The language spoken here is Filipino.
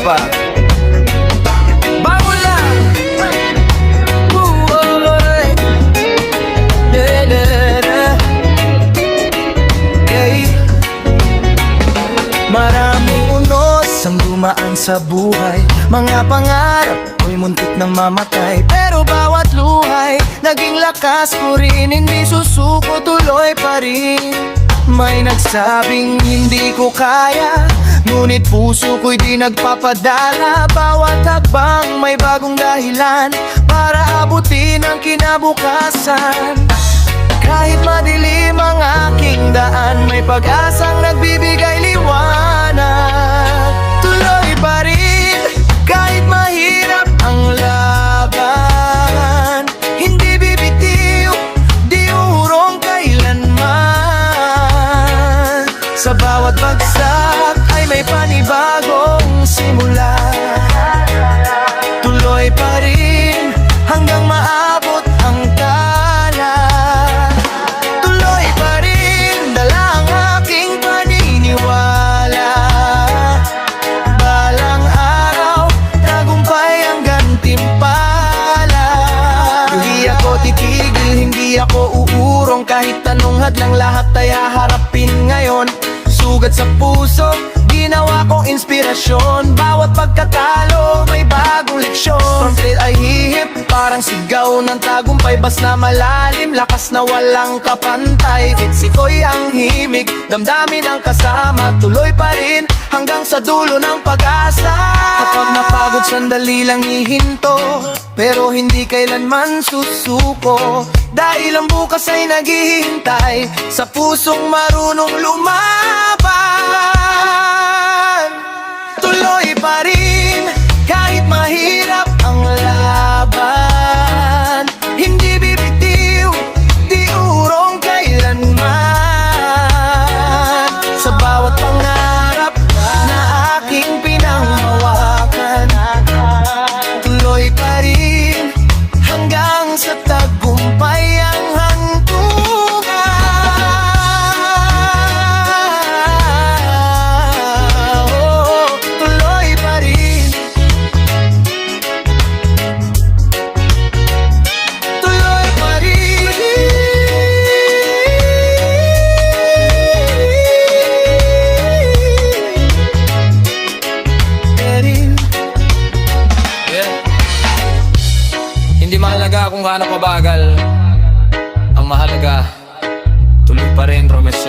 pa. Bago lang. Maraming unos ang dumaan sa buhay, mga pangarap ko'y muntik nang mamatay. Pero bawat luhay, naging lakas ko rin. Hindi susuko, tuloy pa rin. May nagsabing hindi ko kaya, ngunit puso ko'y di nagpapadala. Bawat hakbang may bagong dahilan para abutin ang kinabukasan. Kahit madilim ang aking daan, may pag-asang nagbibigay liwanag. Tuloy pa rin, kahit mahirap ang laban. Hindi bibitiw, di urong kailanman. Sa bawat bagsak ay may panibagong simula. Tuloy pa rin, hanggang maabot ang tala. Tuloy pa rin, dala ang aking paniniwala. Balang araw, tagumpay ang gantimpala. Hindi ako titigil, hindi ako uurong. Kahit anong hadlang, lahat ay haharapin ngayon. Sugat sa puso, ginawa kong inspirasyon. Bawat pagkatalo, may bagong leksyon. Conflict ay hihip, parang sigaw ng tagumpay. Basta malalim, lakas na walang kapantay. Siko'y ang himig, damdamin ang kasama. Tuloy pa rin, hanggang sa dulo ng pag-asa. Kapag napagod, sandali lang ihinto, pero hindi kailanman susuko. Dahil ang bukas ay naghihintay sa pusong marunong lumaban. Tuloy pa rin, kahit mahirap ang laban. Hindi bibitiw, di urong kailanman. Sa bawat pangarap na aking pinanghawakan, tuloy pa rin, hanggang sa tagumpay ang hantungan. Oh, tuloy pa rin. Tuloy pa rin. Hindi mahalaga kung gaano kabagal, ang mahalaga, tuloy pa rin, Romes.